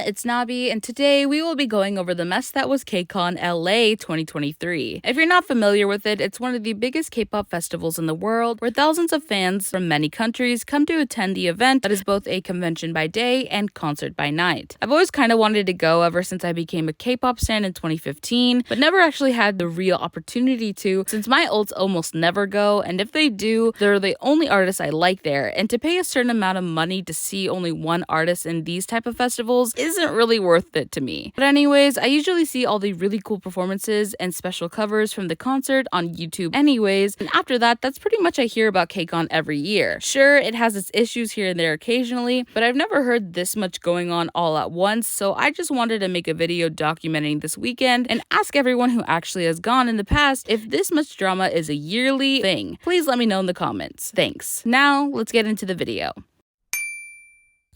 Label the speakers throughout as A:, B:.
A: it's Nabi, and today we will be going over the mess that was KCON LA 2023. If you're not familiar with it, it's one of the biggest K-pop festivals in the world, where thousands of fans from many countries come to attend the event that is both a convention by day and concert by night. I've always kind of wanted to go ever since I became a K-pop stan in 2015, but never actually had the real opportunity to, since my ults almost never go, and if they do, they're the only artists I like there, and to pay a certain amount of money to see only one artist in these type of festivals isn't really worth it to me. But anyways, I usually see all the really cool performances and special covers from the concert on YouTube anyways, and after that, that's pretty much I hear about KCON every year. Sure, it has its issues here and there occasionally, but I've never heard this much going on all at once, so I just wanted to make a video documenting this weekend and ask everyone who actually has gone in the past if this much drama is a yearly thing. Please let me know in the comments. Thanks. Now, let's get into the video.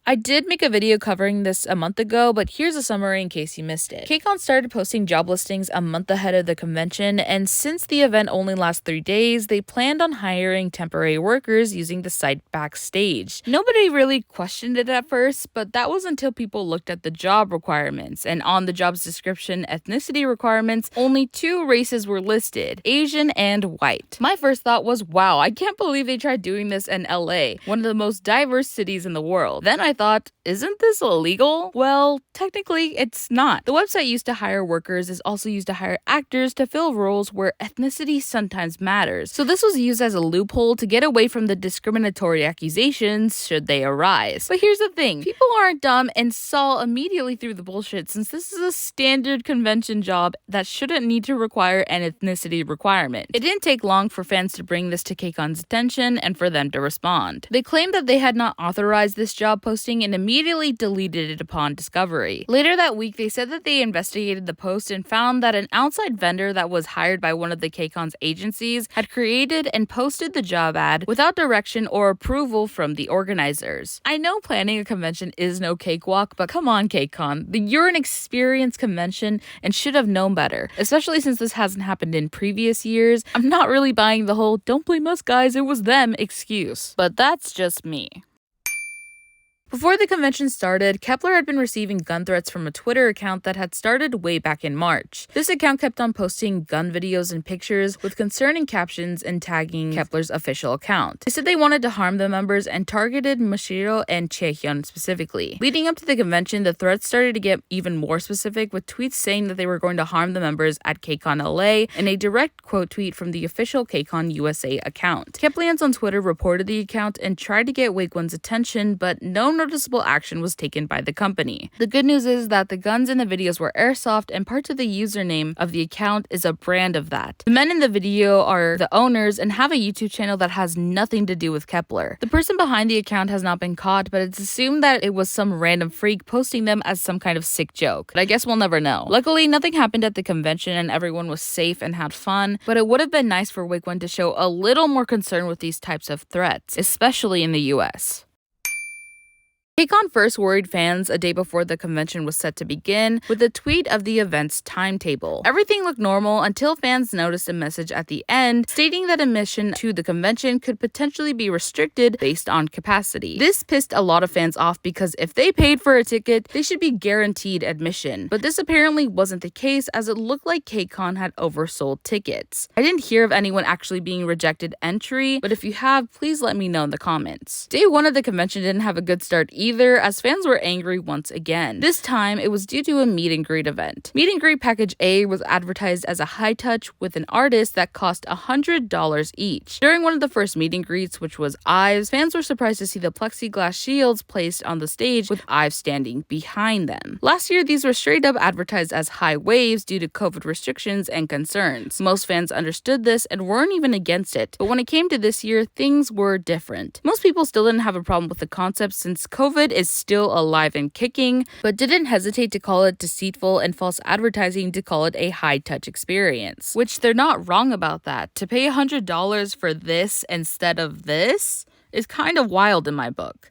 A: I did make a video covering this a month ago, but here's a summary in case you missed it. KCON started posting job listings a month ahead of the convention, and since the event only lasts 3 days, they planned on hiring temporary workers using the site backstage. Nobody really questioned it at first, but that was until people looked at the job requirements, and on the job's description ethnicity requirements, only 2 races were listed, Asian and white. My first thought was, wow, I can't believe they tried doing this in LA, one of the most diverse cities in the world. Then I thought, isn't this illegal? Well, technically, it's not. The website used to hire workers is also used to hire actors to fill roles where ethnicity sometimes matters. So this was used as a loophole to get away from the discriminatory accusations should they arise. But here's the thing, people aren't dumb and saw immediately through the bullshit, since this is a standard convention job that shouldn't need to require an ethnicity requirement. It didn't take long for fans to bring this to KCON's attention and for them to respond. They claimed that they had not authorized this job posting and immediately deleted it upon discovery. Later that week, they said that they investigated the post and found that an outside vendor that was hired by one of the KCON's agencies had created and posted the job ad without direction or approval from the organizers. I know planning a convention is no cakewalk, but come on, KCON. You're an experienced convention and should have known better, especially since this hasn't happened in previous years. I'm not really buying the whole "don't blame us guys, it was them" excuse, but that's just me. Before the convention started, Kepler had been receiving gun threats from a Twitter account that had started way back in March. This account kept on posting gun videos and pictures with concerning captions and tagging Kepler's official account. They said they wanted to harm the members and targeted Mashiro and Chaehyun specifically. Leading up to the convention, the threats started to get even more specific, with tweets saying that they were going to harm the members at KCON LA and a direct quote tweet from the official KCON USA account. Kep1er on Twitter reported the account and tried to get Wonyoung's attention, but no noticeable action was taken by the company. The good news is that the guns in the videos were airsoft, and part of the username of the account is a brand of that. The men in the video are the owners and have a YouTube channel that has nothing to do with Kepler. The person behind the account has not been caught, but it's assumed that it was some random freak posting them as some kind of sick joke. But I guess we'll never know. Luckily, nothing happened at the convention and everyone was safe and had fun, but it would have been nice for Wonyoung to show a little more concern with these types of threats, especially in the US. KCON first worried fans a day before the convention was set to begin with a tweet of the event's timetable. Everything looked normal until fans noticed a message at the end stating that admission to the convention could potentially be restricted based on capacity. This pissed a lot of fans off because if they paid for a ticket, they should be guaranteed admission. But this apparently wasn't the case, as it looked like KCON had oversold tickets. I didn't hear of anyone actually being rejected entry, but if you have, please let me know in the comments. Day 1 of the convention didn't have a good start either, as fans were angry once again. This time, it was due to a meet and greet event. Meet and greet package A was advertised as a high touch with an artist that cost $100 each. During one of the first meet and greets, which was IVE's, fans were surprised to see the plexiglass shields placed on the stage with IVE standing behind them. Last year, these were straight up advertised as high waves due to COVID restrictions and concerns. Most fans understood this and weren't even against it, but when it came to this year, things were different. Most people still didn't have a problem with the concept since COVID is still alive and kicking, but didn't hesitate to call it deceitful and false advertising to call it a high-touch experience. Which they're not wrong about that. To pay $100 for this instead of this is kind of wild in my book.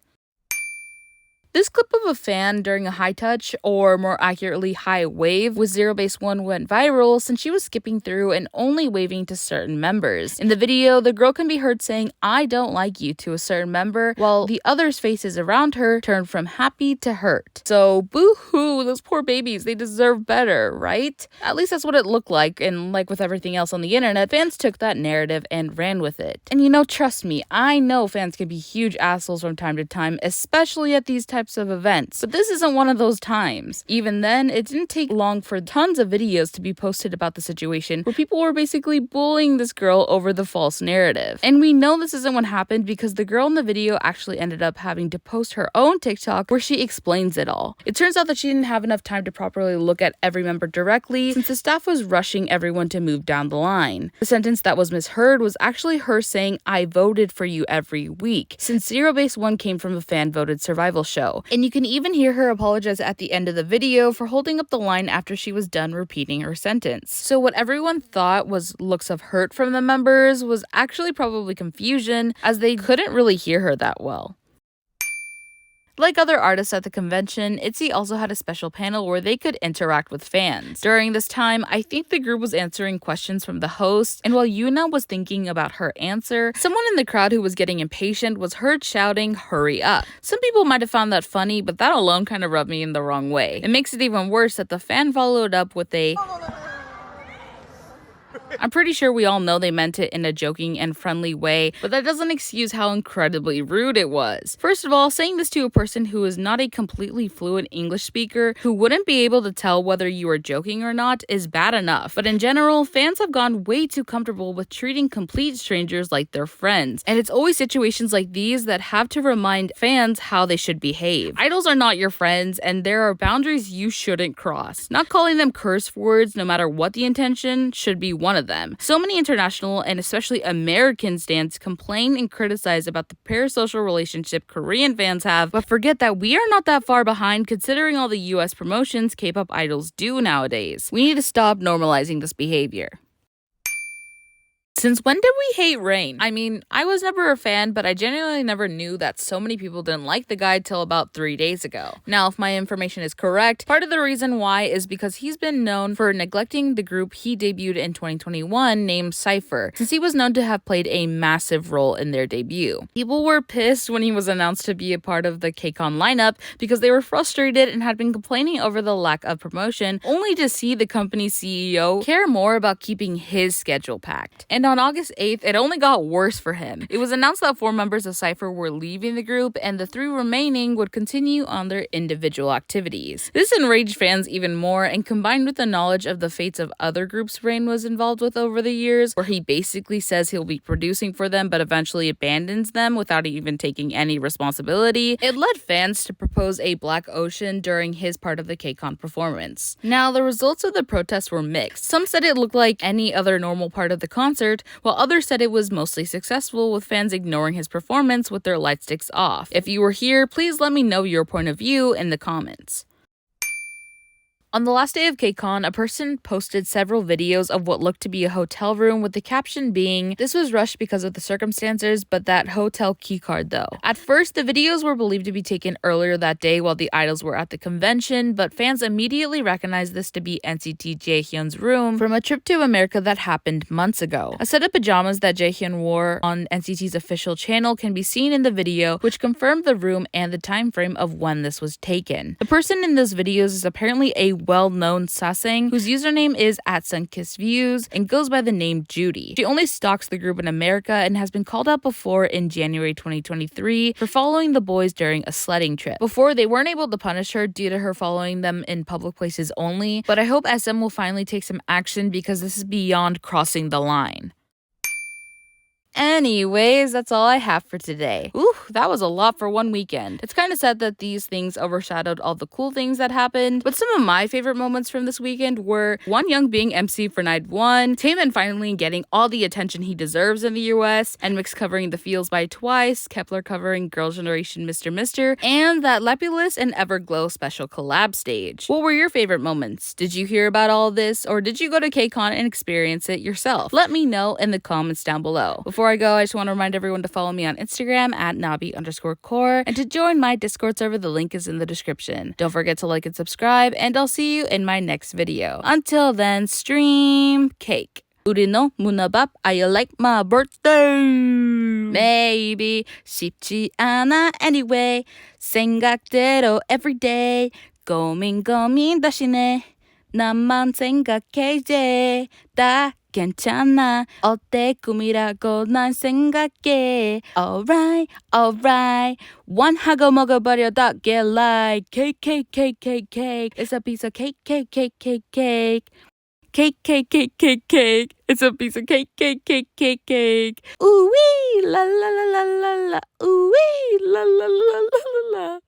A: This clip of a fan during a high touch, or more accurately high wave, with zerobaseone went viral since she was skipping through and only waving to certain members. In the video, the girl can be heard saying, "I don't like you" to a certain member, while the others' faces around her turned from happy to hurt. So boo-hoo, those poor babies, they deserve better, right? At least that's what it looked like, and like with everything else on the internet, fans took that narrative and ran with it. And trust me, I know fans can be huge assholes from time to time, especially at these types of events. But this isn't one of those times. Even then, it didn't take long for tons of videos to be posted about the situation where people were basically bullying this girl over the false narrative. And we know this isn't what happened because the girl in the video actually ended up having to post her own TikTok where she explains it all. It turns out that she didn't have enough time to properly look at every member directly since the staff was rushing everyone to move down the line. The sentence that was misheard was actually her saying, "I voted for you every week," since zerobaseone came from a fan-voted survival show. And you can even hear her apologize at the end of the video for holding up the line after she was done repeating her sentence. So what everyone thought was looks of hurt from the members was actually probably confusion, as they couldn't really hear her that well. Like other artists at the convention, itzy also had a special panel where they could interact with fans. During this time, I think the group was answering questions from the host, and while Yuna was thinking about her answer, someone in the crowd who was getting impatient was heard shouting, "Hurry up." Some people might have found that funny, but that alone kind of rubbed me in the wrong way. It makes it even worse that the fan followed up with a I'm pretty sure we all know they meant it in a joking and friendly way, but that doesn't excuse how incredibly rude it was. First of all, saying this to a person who is not a completely fluent English speaker, who wouldn't be able to tell whether you are joking or not, is bad enough. But in general, fans have gone way too comfortable with treating complete strangers like their friends. And it's always situations like these that have to remind fans how they should behave. Idols are not your friends, and there are boundaries you shouldn't cross. Not calling them curse words, no matter what the intention, should be one of them. So many international and especially American stans complain and criticize about the parasocial relationship Korean fans have, but forget that we are not that far behind considering all the US promotions K-pop idols do nowadays. We need to stop normalizing this behavior. Since when did we hate Rain? I mean, I was never a fan, but I genuinely never knew that so many people didn't like the guy till about 3 days ago. Now, if my information is correct, part of the reason why is because he's been known for neglecting the group he debuted in 2021 named Cypher, since he was known to have played a massive role in their debut. People were pissed when he was announced to be a part of the KCON lineup because they were frustrated and had been complaining over the lack of promotion, only to see the company's CEO care more about keeping his schedule packed. And on August 8th, it only got worse for him. It was announced that 4 members of Cypher were leaving the group and the 3 remaining would continue on their individual activities. This enraged fans even more, and combined with the knowledge of the fates of other groups Rain was involved with over the years, where he basically says he'll be producing for them but eventually abandons them without even taking any responsibility, it led fans to propose a black ocean during his part of the KCON performance. Now, the results of the protests were mixed. Some said it looked like any other normal part of the concert, while others said it was mostly successful, with fans ignoring his performance with their light sticks off. If you were here, please let me know your point of view in the comments. On the last day of KCON, a person posted several videos of what looked to be a hotel room with the caption being, "This was rushed because of the circumstances, but that hotel keycard though." At first, the videos were believed to be taken earlier that day while the idols were at the convention, but fans immediately recognized this to be NCT Jaehyun's room from a trip to America that happened months ago. A set of pajamas that Jaehyun wore on NCT's official channel can be seen in the video, which confirmed the room and the time frame of when this was taken. The person in those videos is apparently a well-known sasang whose username is @sunkissviews and goes by the name Judy. She only stalks the group in America and has been called out before in January 2023 for following the boys during a sledding trip. Before, they weren't able to punish her due to her following them in public places only, but I hope SM will finally take some action because this is beyond crossing the line. Anyways, that's all I have for today. Ooh, that was a lot for one weekend. It's kind of sad that these things overshadowed all the cool things that happened, but some of my favorite moments from this weekend were Wonyoung being MC for night 1, Taemin finally getting all the attention he deserves in the US, nmixx covering The Feels by Twice, Kepler covering Girl' Generation Mr. Mr., and that lapillus and everglow special collab stage. What were your favorite moments? Did you hear about all of this, or did you go to KCON and experience it yourself? Let me know in the comments down below. Before Before I go, I just want to remind everyone to follow me on Instagram at nabi_core and to join my Discord server. The link is in the description. Don't forget to like and subscribe, and I'll see you in my next video. Until then, stream cake. 우리 너 문어밥, I like my birthday. Maybe 쉽지 않아 anyway. 생각대로 everyday. 고민 대신에 나만 생각해 이제 다 괜찮아. 어때 꿈이라고 난 생각해. Alright, alright. 원하고 먹어버려 다 get like cake, cake, cake, cake, cake. It's a piece of cake, cake, cake, cake, cake. Cake, cake, cake, cake, cake. It's a piece of cake, cake, cake, cake, cake. Ooh wee, la la la la la la. Ooh wee, la la la la la la.